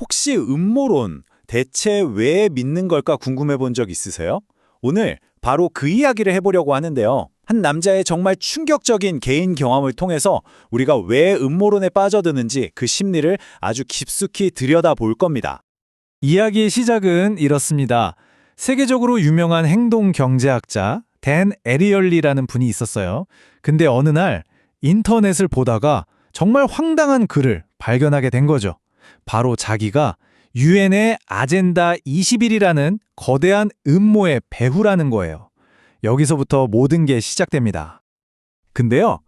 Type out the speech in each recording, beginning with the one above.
혹시 음모론 대체 왜 믿는 걸까 궁금해 본 적 있으세요? 오늘 바로 그 이야기를 해보려고 하는데요. 한 남자의 정말 충격적인 개인 경험을 통해서 우리가 왜 음모론에 빠져드는지 그 심리를 아주 깊숙이 들여다볼 겁니다. 이야기의 시작은 이렇습니다. 세계적으로 유명한 행동 경제학자 댄 에리얼리라는 분이 있었어요. 근데 어느 날 인터넷을 보다가 정말 황당한 글을 발견하게 된 거죠. 바로 자기가 유엔의 아젠다 21이라는 거대한 음모의 배후라는 거예요. 여기서부터 모든 게 시작됩니다. 근데요,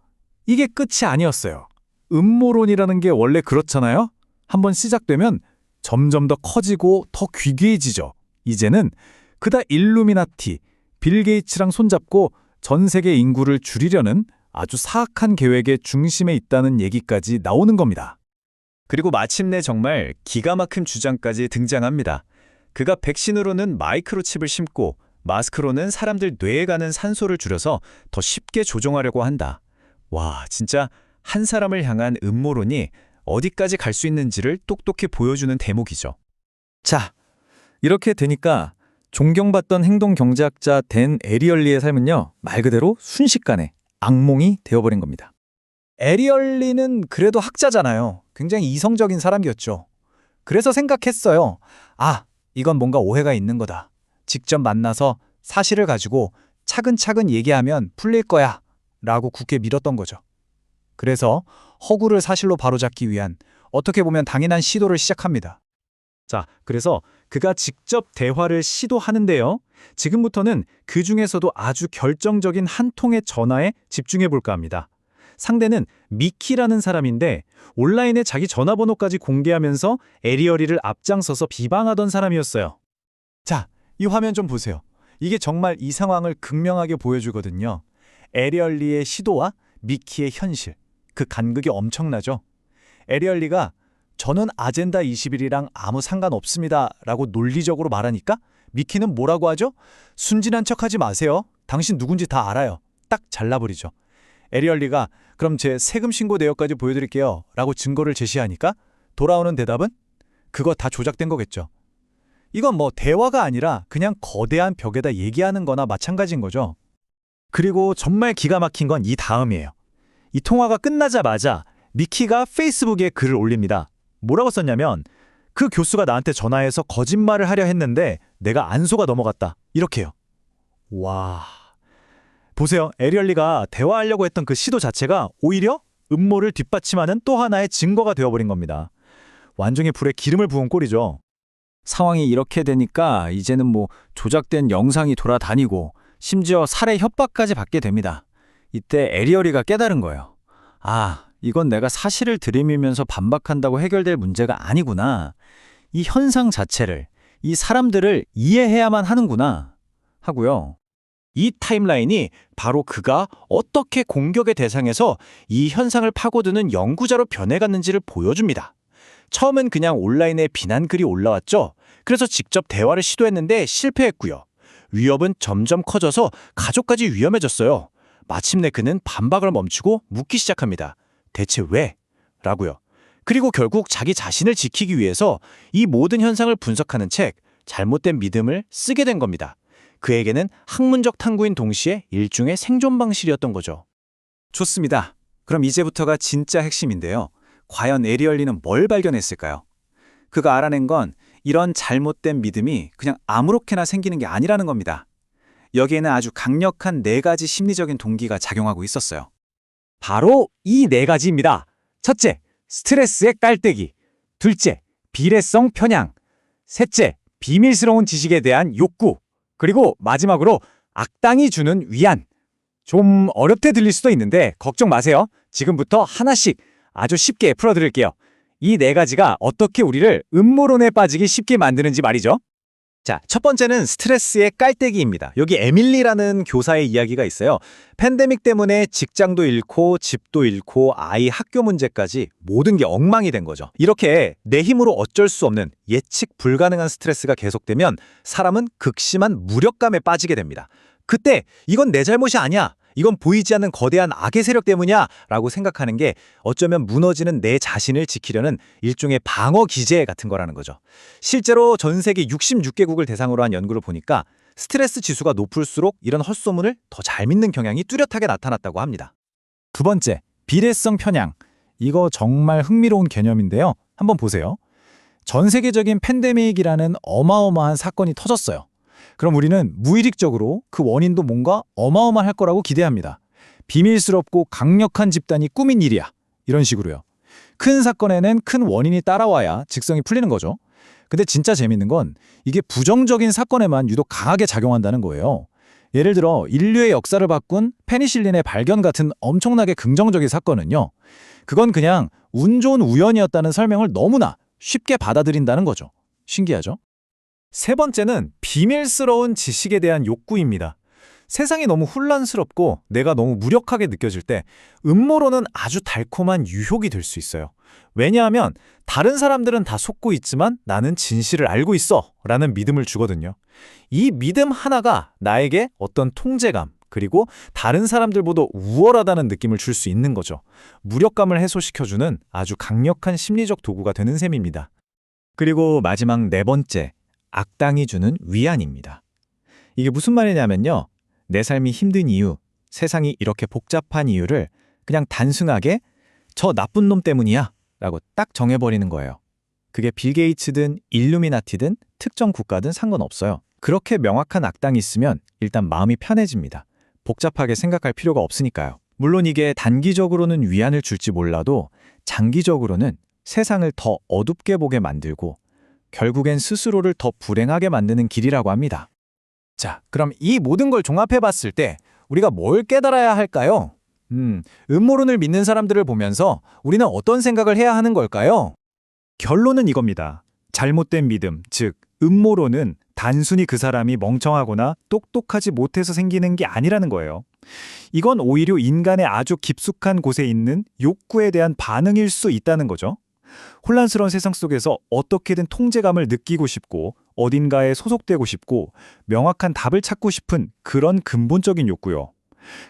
이게 끝이 아니었어요. 음모론이라는 게 원래 그렇잖아요? 한번 시작되면 점점 더 커지고 더 귀귀해지죠. 이제는 그다 일루미나티, 빌 게이츠랑 손잡고 전 세계 인구를 줄이려는 아주 사악한 계획의 중심에 있다는 얘기까지 나오는 겁니다. 그리고 마침내 정말 기가 막힌 주장까지 등장합니다. 그가 백신으로는 마이크로칩을 심고 마스크로는 사람들 뇌에 가는 산소를 줄여서 더 쉽게 조종하려고 한다. 와, 진짜 한 사람을 향한 음모론이 어디까지 갈 수 있는지를 똑똑히 보여주는 대목이죠. 자, 이렇게 되니까 존경받던 행동 경제학자 댄 에리얼리의 삶은요, 말 그대로 순식간에 악몽이 되어버린 겁니다. 에리얼리는 그래도 학자잖아요. 굉장히 이성적인 사람이었죠. 그래서 생각했어요. 아, 이건 뭔가 오해가 있는 거다. 직접 만나서 사실을 가지고 차근차근 얘기하면 풀릴 거야 라고 굳게 믿었던 거죠. 그래서 허구를 사실로 바로잡기 위한 어떻게 보면 당연한 시도를 시작합니다. 자, 그래서 그가 직접 대화를 시도하는데요. 지금부터는 그 중에서도 아주 결정적인 한 통의 전화에 집중해 볼까 합니다. 상대는 미키라는 사람인데 온라인에 자기 전화번호까지 공개하면서 에리얼리를 앞장서서 비방하던 사람이었어요. 자, 이 화면 좀 보세요. 이게 정말 이 상황을 극명하게 보여주거든요. 에리얼리의 시도와 미키의 현실. 그 간극이 엄청나죠. 에리얼리가 저는 아젠다 21이랑 아무 상관없습니다 라고 논리적으로 말하니까 미키는 뭐라고 하죠? 순진한 척하지 마세요. 당신 누군지 다 알아요. 딱 잘라버리죠. 에리얼리가 그럼 제 세금 신고 내역까지 보여드릴게요 라고 증거를 제시하니까 돌아오는 대답은 그거 다 조작된 거겠죠. 이건 뭐 대화가 아니라 그냥 거대한 벽에다 얘기하는 거나 마찬가지인 거죠. 그리고 정말 기가 막힌 건 이 다음이에요. 이 통화가 끝나자마자 미키가 페이스북에 글을 올립니다. 뭐라고 썼냐면 그 교수가 나한테 전화해서 거짓말을 하려 했는데 내가 안 속아 넘어갔다. 이렇게요. 와... 보세요. 에리얼리가 대화하려고 했던 그 시도 자체가 오히려 음모를 뒷받침하는 또 하나의 증거가 되어버린 겁니다. 완전히 불에 기름을 부은 꼴이죠. 상황이 이렇게 되니까 이제는 조작된 영상이 돌아다니고 심지어 살해 협박까지 받게 됩니다. 이때 에리얼리가 깨달은 거예요. 아, 이건 내가 사실을 들이밀면서 반박한다고 해결될 문제가 아니구나. 이 현상 자체를, 이 사람들을 이해해야만 하는구나 하고요. 이 타임라인이 바로 그가 어떻게 공격의 대상에서 이 현상을 파고드는 연구자로 변해갔는지를 보여줍니다. 처음엔 그냥 온라인에 비난글이 올라왔죠. 그래서 직접 대화를 시도했는데 실패했고요. 위협은 점점 커져서 가족까지 위험해졌어요. 마침내 그는 반박을 멈추고 묻기 시작합니다. 대체 왜? 라고요. 그리고 결국 자기 자신을 지키기 위해서 이 모든 현상을 분석하는 책, 잘못된 믿음을 쓰게 된 겁니다. 그에게는 학문적 탐구인 동시에 일종의 생존 방식이었던 거죠. 좋습니다. 그럼 이제부터가 진짜 핵심인데요. 과연 에리얼리는 뭘 발견했을까요? 그가 알아낸 건 이런 잘못된 믿음이 그냥 아무렇게나 생기는 게 아니라는 겁니다. 여기에는 아주 강력한 4가지 심리적인 동기가 작용하고 있었어요. 바로 이 4가지입니다. 첫째, 스트레스의 깔때기. 둘째, 비례성 편향. 셋째, 비밀스러운 지식에 대한 욕구. 그리고 마지막으로 악당이 주는 위안. 좀 어렵게 들릴 수도 있는데 걱정 마세요. 지금부터 하나씩 아주 쉽게 풀어드릴게요. 이 4가지가 어떻게 우리를 음모론에 빠지기 쉽게 만드는지 말이죠. 자, 첫 번째는 스트레스의 깔때기입니다. 여기 에밀리라는 교사의 이야기가 있어요. 팬데믹 때문에 직장도 잃고 집도 잃고 아이 학교 문제까지 모든 게 엉망이 된 거죠. 이렇게 내 힘으로 어쩔 수 없는 예측 불가능한 스트레스가 계속되면 사람은 극심한 무력감에 빠지게 됩니다. 그때 이건 내 잘못이 아니야. 이건 보이지 않는 거대한 악의 세력 때문이야 라고 생각하는 게 어쩌면 무너지는 내 자신을 지키려는 일종의 방어 기제 같은 거라는 거죠. 실제로 전 세계 66개국을 대상으로 한 연구를 보니까 스트레스 지수가 높을수록 이런 헛소문을 더 잘 믿는 경향이 뚜렷하게 나타났다고 합니다. 두 번째, 비례성 편향. 이거 정말 흥미로운 개념인데요. 한번 보세요. 전 세계적인 팬데믹이라는 어마어마한 사건이 터졌어요. 그럼 우리는 무의식적으로 그 원인도 뭔가 어마어마할 거라고 기대합니다. 비밀스럽고 강력한 집단이 꾸민 일이야. 이런 식으로요. 큰 사건에는 큰 원인이 따라와야 직성이 풀리는 거죠. 근데 진짜 재밌는 건 이게 부정적인 사건에만 유독 강하게 작용한다는 거예요. 예를 들어 인류의 역사를 바꾼 페니실린의 발견 같은 엄청나게 긍정적인 사건은요. 그건 그냥 운 좋은 우연이었다는 설명을 너무나 쉽게 받아들인다는 거죠. 신기하죠? 세 번째는 비밀스러운 지식에 대한 욕구입니다. 세상이 너무 혼란스럽고 내가 너무 무력하게 느껴질 때 음모론은 아주 달콤한 유혹이 될 수 있어요. 왜냐하면 다른 사람들은 다 속고 있지만 나는 진실을 알고 있어 라는 믿음을 주거든요. 이 믿음 하나가 나에게 어떤 통제감 그리고 다른 사람들보다 우월하다는 느낌을 줄 수 있는 거죠. 무력감을 해소시켜주는 아주 강력한 심리적 도구가 되는 셈입니다. 그리고 마지막 네 번째, 악당이 주는 위안입니다. 이게 무슨 말이냐면요. 내 삶이 힘든 이유, 세상이 이렇게 복잡한 이유를 그냥 단순하게 저 나쁜 놈 때문이야 라고 딱 정해버리는 거예요. 그게 빌 게이츠든 일루미나티든 특정 국가든 상관없어요. 그렇게 명확한 악당이 있으면 일단 마음이 편해집니다. 복잡하게 생각할 필요가 없으니까요. 물론 이게 단기적으로는 위안을 줄지 몰라도 장기적으로는 세상을 더 어둡게 보게 만들고 결국엔 스스로를 더 불행하게 만드는 길이라고 합니다. 자, 그럼 이 모든 걸 종합해 봤을 때 우리가 뭘 깨달아야 할까요? 음모론을 믿는 사람들을 보면서 우리는 어떤 생각을 해야 하는 걸까요? 결론은 이겁니다. 잘못된 믿음, 즉 음모론은 단순히 그 사람이 멍청하거나 똑똑하지 못해서 생기는 게 아니라는 거예요. 이건 오히려 인간의 아주 깊숙한 곳에 있는 욕구에 대한 반응일 수 있다는 거죠. 혼란스러운 세상 속에서 어떻게든 통제감을 느끼고 싶고 어딘가에 소속되고 싶고 명확한 답을 찾고 싶은 그런 근본적인 욕구요.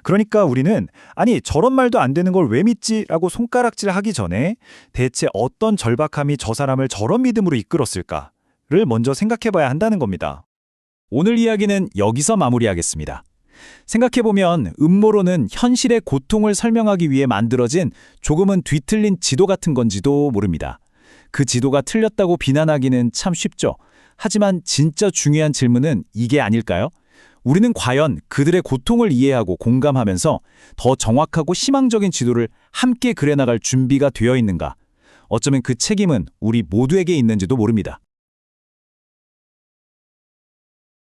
그러니까 우리는 아니 저런 말도 안 되는 걸 왜 믿지? 라고 손가락질하기 전에 대체 어떤 절박함이 저 사람을 저런 믿음으로 이끌었을까를 먼저 생각해봐야 한다는 겁니다. 오늘 이야기는 여기서 마무리하겠습니다. 생각해보면 음모론은 현실의 고통을 설명하기 위해 만들어진 조금은 뒤틀린 지도 같은 건지도 모릅니다. 그 지도가 틀렸다고 비난하기는 참 쉽죠. 하지만 진짜 중요한 질문은 이게 아닐까요? 우리는 과연 그들의 고통을 이해하고 공감하면서 더 정확하고 희망적인 지도를 함께 그려나갈 준비가 되어 있는가? 어쩌면 그 책임은 우리 모두에게 있는지도 모릅니다.